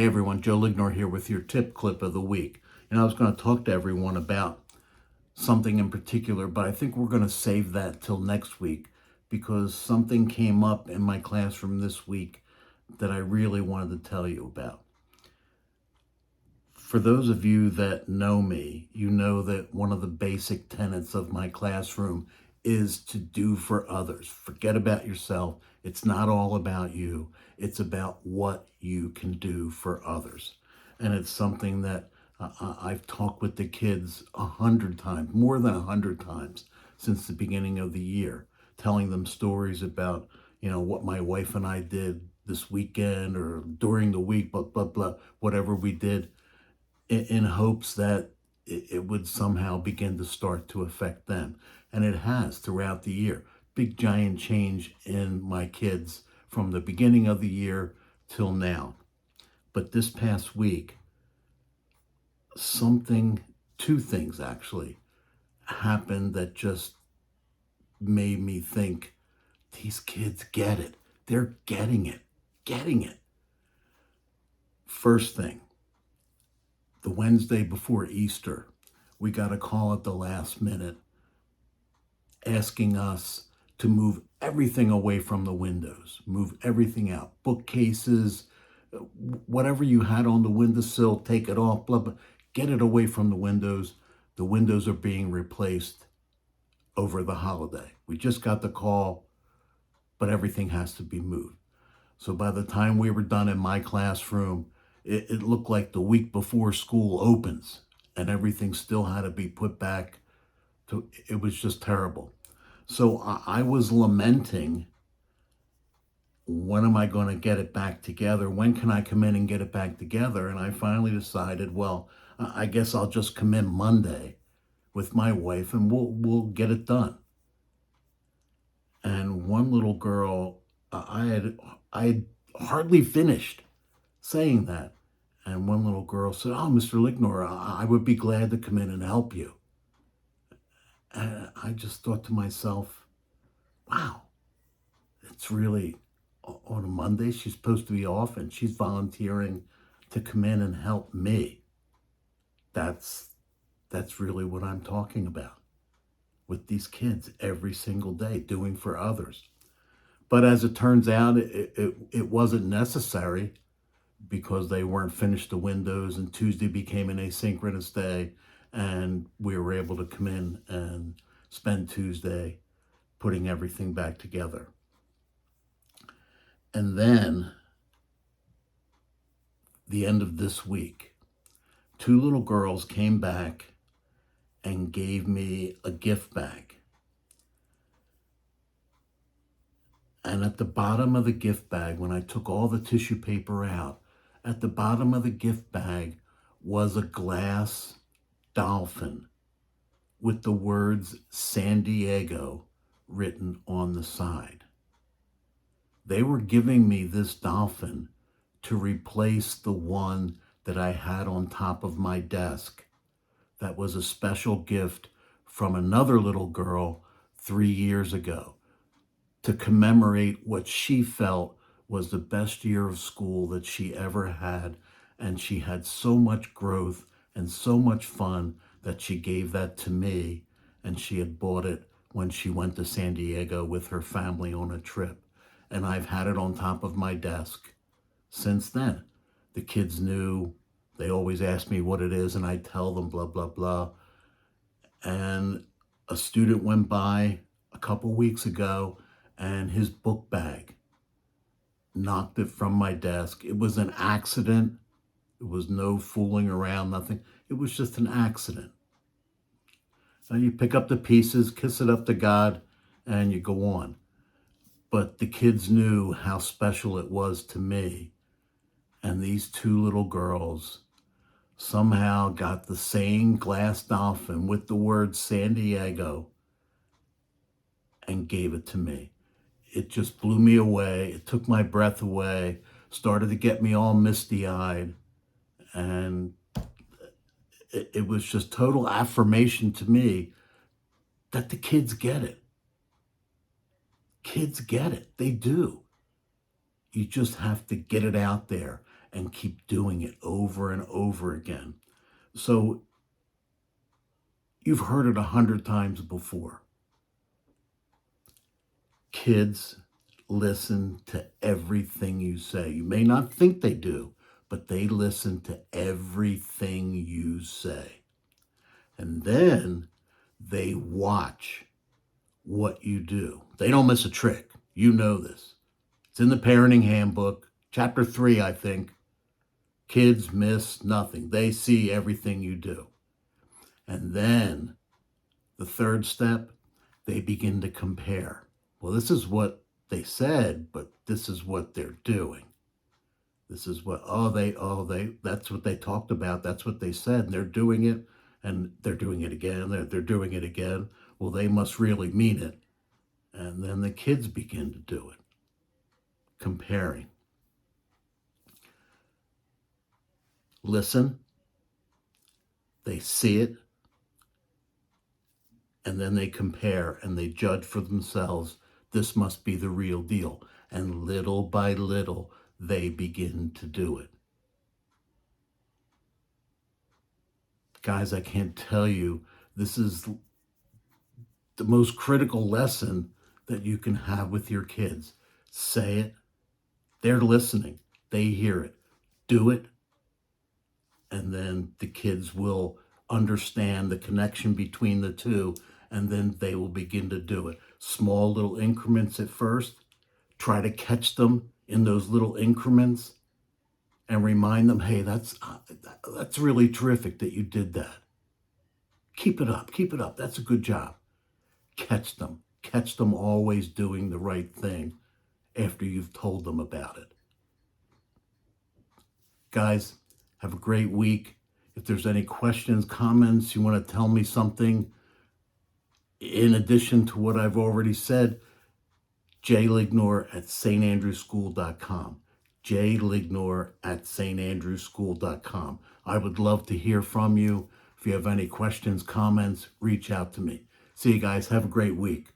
Hey everyone, Joe Lignor here with your tip clip of the week. I was going to talk to everyone about something in particular, but I think we're going to save that till next week because something came up in my classroom this week that I really wanted to tell you about. For those of you that know me, you know that one of the basic tenets of my classroom is to do for others. Forget about yourself. It's not all about you. It's about what you can do for others. And it's something that I've talked with the kids 100 times, more than 100 times since the beginning of the year, telling them stories about, what my wife and I did this weekend or during the week, blah, blah, blah, whatever we did in hopes that it would somehow begin to start to affect them. And it has throughout the year. Big giant change in my kids from the beginning of the year till now. But this past week, two things actually, happened that just made me think, these kids get it. They're getting it. First thing, the Wednesday before Easter, we got a call at the last minute asking us to move everything away from the windows, move everything out, bookcases, whatever you had on the windowsill, take it off, blah, blah, get it away from the windows. The windows are being replaced over the holiday. We just got the call, but everything has to be moved. So by the time we were done in my classroom, it looked like the week before school opens and everything still had to be put back. It was just terrible. So I was lamenting, when am I going to get it back together? When can I come in and get it back together? And I finally decided, well, I guess I'll just come in Monday with my wife and we'll get it done. And one little girl, I had hardly finished saying that. And one little girl said, "Oh, Mr. Lignor, I would be glad to come in and help you." And I just thought to myself, wow, it's really on a Monday. She's supposed to be off and she's volunteering to come in and help me. That's really what I'm talking about with these kids every single day, doing for others. But as it turns out, it wasn't necessary because they weren't finished the windows, and Tuesday became an asynchronous day, and we were able to come in and spend Tuesday putting everything back together. And then the end of this week, two little girls came back and gave me a gift bag. And at the bottom of the gift bag, when I took all the tissue paper out, at the bottom of the gift bag was a glass dolphin with the words San Diego written on the side. They were giving me this dolphin to replace the one that I had on top of my desk. That was a special gift from another little girl 3 years ago to commemorate what she felt was the best year of school that she ever had. And she had so much growth and so much fun that she gave that to me. And she had bought it when she went to San Diego with her family on a trip. And I've had it on top of my desk since then. The kids knew. They always ask me what it is, and I tell them blah, blah, blah. And a student went by a couple weeks ago, and his book bag knocked it from my desk. It was an accident. It was no fooling around, nothing. It was just an accident. So you pick up the pieces, kiss it up to God, and you go on. But the kids knew how special it was to me. And these two little girls somehow got the same glass dolphin with the word San Diego and gave it to me. It just blew me away. It took my breath away, started to get me all misty-eyed. And it was just total affirmation to me that the kids get it. Kids get it. They do. You just have to get it out there and keep doing it over and over again. So you've heard it 100 times before. Kids listen to everything you say. You may not think they do, but they listen to everything you say. And then they watch what you do. They don't miss a trick. You know this. It's in the parenting handbook, chapter 3, I think. Kids miss nothing. They see everything you do. And then the third step, they begin to compare. Well, this is what they said, but this is what they're doing. This is what, that's what they talked about. That's what they said. And they're doing it, and they're doing it again. They're doing it again. Well, they must really mean it. And then the kids begin to do it, comparing. Listen, they see it, and then they compare and they judge for themselves. This must be the real deal. And little by little, they begin to do it. Guys, I can't tell you, this is the most critical lesson that you can have with your kids. Say it. They're listening. They hear it. Do it. And then the kids will understand the connection between the two, and then they will begin to do it. Small little increments at first. Try to catch them in those little increments and remind them, hey, that's really terrific that you did that. Keep it up. Keep it up. That's a good job. Catch them. Catch them always doing the right thing after you've told them about it. Guys, have a great week. If there's any questions, comments, you want to tell me something in addition to what I've already said, jlignor@standrewschool.com. jlignor@standrewschool.com. I would love to hear from you. If you have any questions, comments, reach out to me. See you guys. Have a great week.